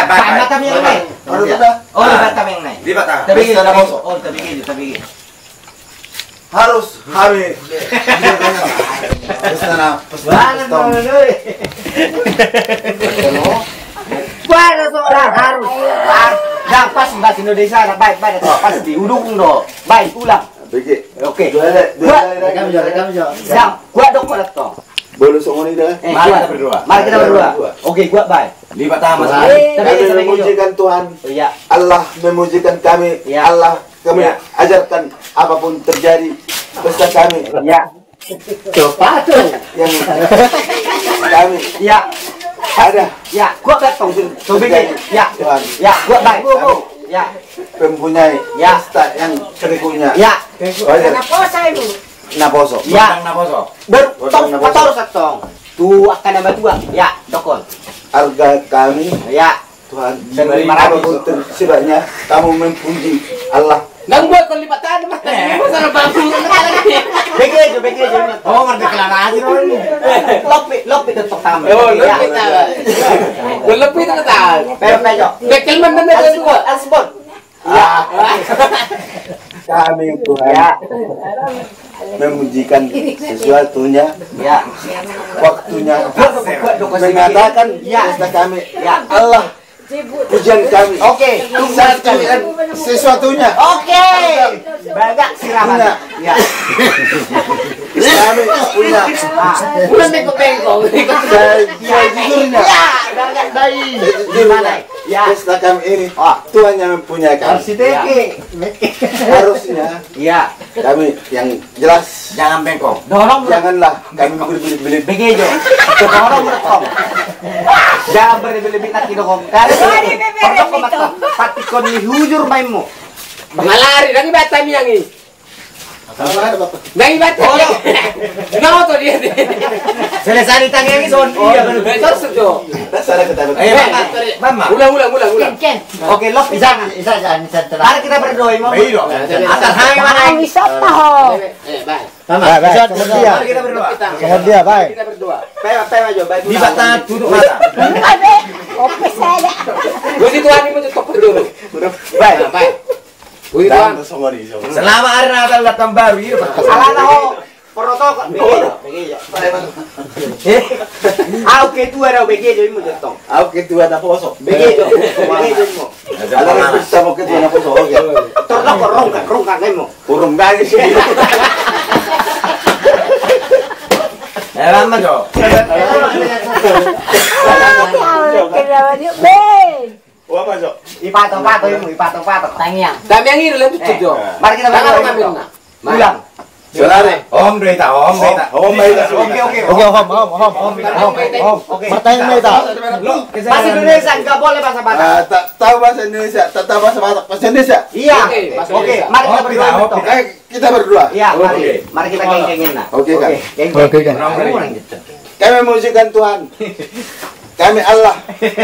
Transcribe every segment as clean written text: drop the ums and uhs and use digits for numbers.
Batam yang naik. Oh, Batam yang naik. Di Batam. Tapi oh, tapi harus hari sana pada seorang harus yang pas bahasa Indonesia baik pasti udung do baik ulang oke yang gua dok to boleh songoni dah mari kita berdua oke gua baik Di Batam. kami memujikan Tuhan iya Allah memujikan kami Allah kami ajarkan apapun terjadi pesta kami ya coba tuh yang kami ya ada ya gua datang tuh begini ya Tuhan ya gua baik ya mempunyai pesta yang berikutnya ya naposo ya Naposo. bertong setong tuh akan nambah dua ya dokon harga kami ya Tuhan Seberi apapun tersibatnya kamu memuji Allah Nang buat kau lipatan mah. Masalah bangun lagi. begitu Oh, merdeklarasi dong. lopi tetap tamu Oh, lebih tahu. Lebih tahu. pejo Bekel mana ada juga. Asbon ya kami Tuhan ya memujikan sesuatunya ya waktunya mengatakan pesta kami ya Allah pujian kami oke saksikan sesuatunya oke banyak siraman ya kami punya Bukan bengkok-bengkok. jujurnya ya banyak dari gimana ya pesta kami ini oh Tuhan yang mempunyai kami harusnya ya kami yang jelas Jangan bengkok. dorong janganlah kami berbelit-belit begitu dorong bertong jangan berlebih-lebih tak kidong karena pernah komat pati kon hujur mainmu Mengalari dari Batam yang ini. Dari Batam. Kenapa tuh dia? selesai ditanya ini son iya kan Terus tuh. dasar kata Mama. Ulang. oke lok jangan mari kita berdoa mau Baik dong. atas hari mana yang bisa Baik. mari kita berdoa dia, baik. Kita berdoa. pema jo baik Di Batam tutup mata. Gue si Tuhan ini mau berdoa. baik Baik. Gue Tuhan. Selama hari Natal datang baru iya. salah tahu protokol begitu oke tu ada begitu ini jatuh aku ketua naposo begitu mau ada pesta mau ketua naposo oke terus rongkak kamu burung dari sini Lama Jo. wah masuk ipato tanya Dami yang ini lebih tujuh. mari kita Tangan berdoa ngambil. ulang Saudara Om Berita. oke Oke. Pertanyaan kita. bahasa Indonesia nggak boleh bahasa Batak tak tahu bahasa Indonesia tak tahu bahasa Batak bahasa Indonesia iya Oke, bahasa oke Indonesia. mari kita Oh, berdoa kita, betul. kita berdua iya mari Oke. mari kita geng-gengin nah Oke, kan? Oke, kan. orang gitu kami memujikan Tuhan kami Allah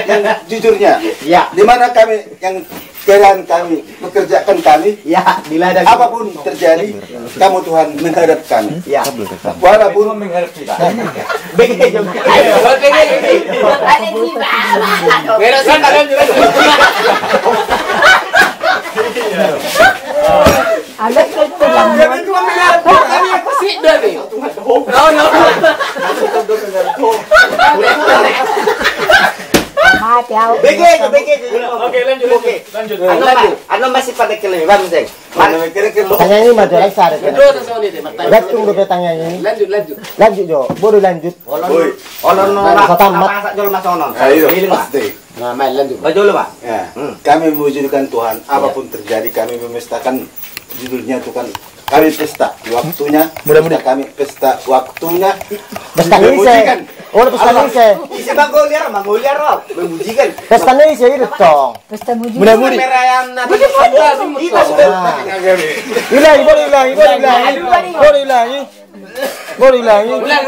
yang jujurnya iya di mana kami yang keadaan kami pekerjaan kami iya bila ada apapun terjadi kamu Tuhan menghadap kami iya walaupun mengharap kita. begitu Meron sa kanan juga. Jangan cuma mengharap kami yang pasti deh. No. begitu Oke, lanjut. ano masih pada kelima bang Zeng mari Tanya ini mah jelas ada. Berdoa sa soalnya deh, Marta. Gantung dulu pertanyaan ini. Lanjut. Lanjut Jo, boleh lanjut. Boy. olon Sa tamat. masa jol masonon Ayo, Pilih, Pak. pasti. Nah, main lanjut. Bajol Pak Ya, kami mewujudkan Tuhan apapun terjadi kami memestakan judulnya Tuhan kami pesta waktunya Mudah-mudahan. pesta kami pesta waktunya Pesta memujikan Indonesia. Oh, pesta Indonesia. isi manggoliar roh memujikan Pesta Indonesia itu dong. Mudah-mudahan. perayaan nanti Kita sudah. Ulangi, boleh ulangi. Ulang.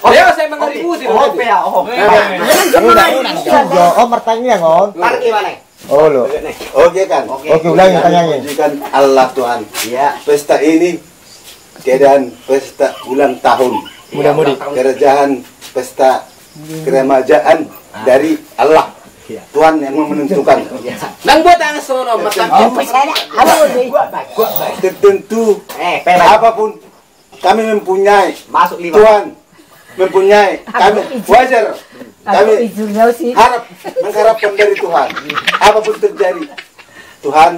Dia saya mengeributi. Oh, pertanyaan on. Tarik gimana Oh, lo. oke kan Oke, ulangi pertanyaannya. mewujudkan Allah Tuhan iya pesta ini keadaan pesta ulang tahun Mudah-mudahan. kerajaan pesta keremajaan dari Allah Tuhan yang menentukan. Nang buat ang sono matang. Tertentu apapun kami mempunyai Masuk 5. Tuhan mempunyai kami wajar kami mengharapkan dari Tuhan apapun terjadi Tuhan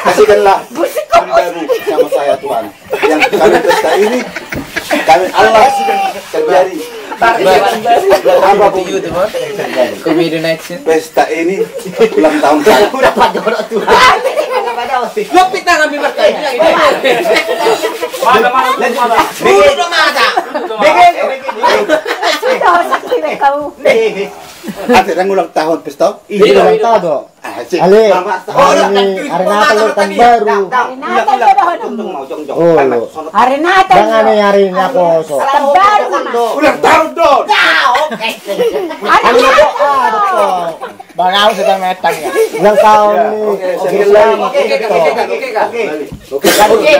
kasihkanlah kami baru sama saya Tuhan yang kami pesta ini kami Allah terjadi apapun pesta ini ulang tahun saya Lupit na kami bertanya ini. ada yang ulang tahun pesta Ulang tahun do. Ale. Hari Natal tahun baru. Oh, lo. Hari Natal. Jangan nih hari ini aku so. ulang tahun dong Hari Natal. Bang aku sedang metang ya. Ulang tahun nih.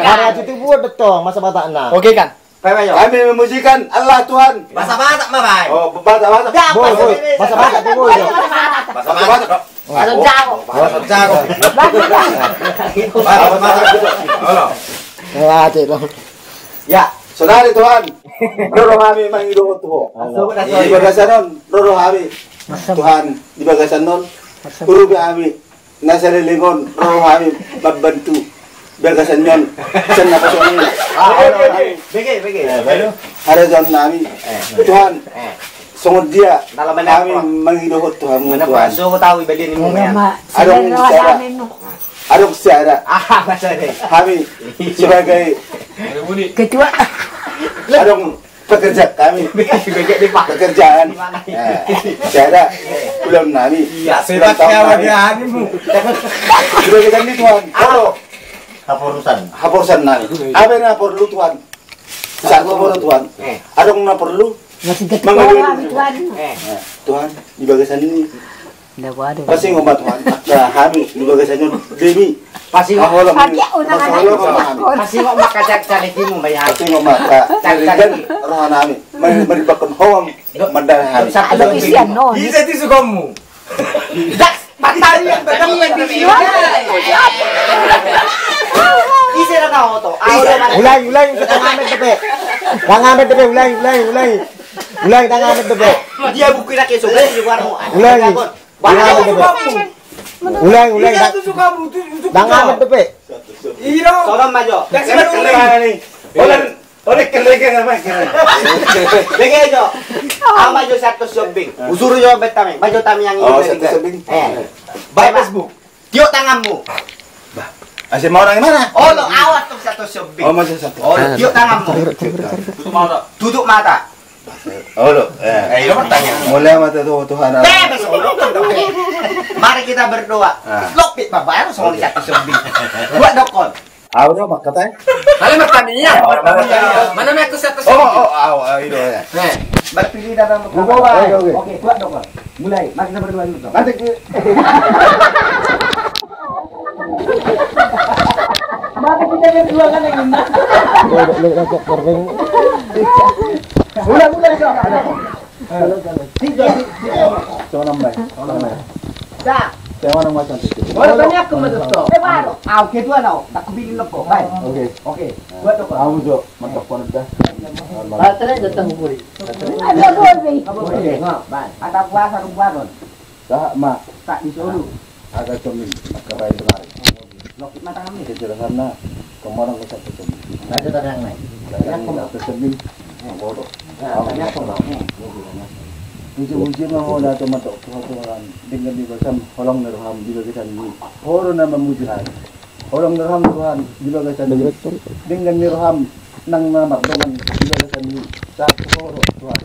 Hari itu buat betong masa batak enam. Oke kan? kami memujikan Allah Tuhan Basa-basa mabay. oh bata Boy, masa batak tuh boy. Basa-basa. Ada jago. Basa-basa. Basa-basa. Halo. Ngelatih dong. Ya. saudari Tuhan Roro kami mangidong Tuhan di bagasan Roro kami Tuhan di bagasan non Guru kami nasa lilingon Roro kami membantu bagasan yon sen na pasong Bege. ada jon nami Tuhan sungod dia kami mangidong Tuhan mo Tuhan So ko tahu ibalik ni mo yan. adong siara Masalah. kami sebagai Ketua. adong pekerja kami pekerjaan siara belum nami Ya, sebat kawan dia mu. sebagai kami Tuhan Hapurusan. hapusan nami apa yang perlu Tuhan saat perlu Tuhan adong na perlu Masih ketua kami Tuhan. Tuhan di bagasan ini Waduh. pasti ngobat Tuhan kami di bagasan yon demi Pasti aholam Pati unang Pasti mo makacak-calik mo bayan. pasti ngobat dan roh nami meribakan hoang mandahan Ada isian no. Bisa tisu kamu. Patay yang badang yang bibigyan. Isi na tao to. Ulang, tangamit tepe. Tangamit tepe, ulang. Ulang, tangamit tepe. Dia bukuin na keso. Ulang. Ulang, tangamit tepe. Soram majo. oleh kerja apa Bege jo. Ama jo satu shopping. Usuru jo betame. Majo tami yang oh ini. satu sebing By Facebook. Tiok tanganmu. asal mau orang mana Oh, lo awat tuh satu shopping. oh masih satu Oh, tiok tanganmu. Tutup mata. oh lo Ini bertanya. mulai mata tuh Tuhan Bebas Mari kita berdoa. Lopit bapak harus ngomong satu shopping. Buat dokon. Audio mak katanya Alam mataninya. Mana may aku sa itu ya Berpilih dalam Oke, buat dokon. Mulai. Mari kita berdoa dulu. nanti Mari kita berdua kan yang mana? mulai coba nambah Dah. saya mau macam itu Wala ba niya ako matuto? Baru. Oke, tuan tau. Tak kubilin lo po. Baik. Oke. Buat dokon. kamu jo mantap dah Battery datang puri. Ada boleh. Oke. Baik. Ada puasa rumah dah mak tak disuruh. agak comin makarai benar Lopit mata kami. kejelasan na kemarin kita comin Ada tadang naik. saya aku comin bodoh Tanya aku mau. uji-uji mau na tumatok tuhan dengan dibasan holong nirham di bagian ini horo na memujihan holong nirham Tuhan di bagian ini dengan nirham nang namak dengan di bagian ini saat horo Tuhan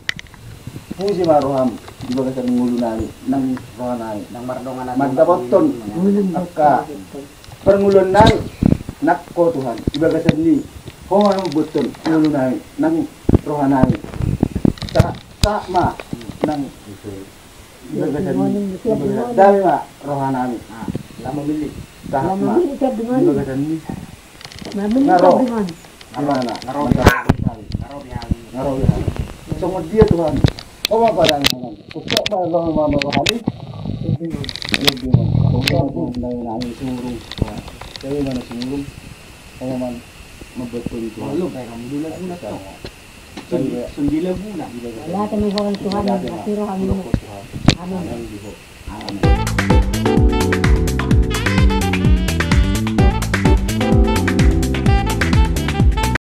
puji maroham di bagian ngulu nani nang rohanai Nang mardongan magdaboton akka perngulun nani nakko Tuhan di bagian ini hohang betul ngulu nani nang rohanai sa ma nang dami ma rohanami Lama milik. tahap ma ibagasan ni Ngaro. amana Ngaro ngaro ya sungod dia Tuhan o mapadang hanan kusok ba lo mama rohani Yogi man. Kung nangin sumurong. Kaya man sumurong. Kaya man mabetul itu. Belum kayak kamu dulu guna to. Kaya 9 bulan. Lahat may horang Tuhan. Atiro kami mo. Amin. Amin.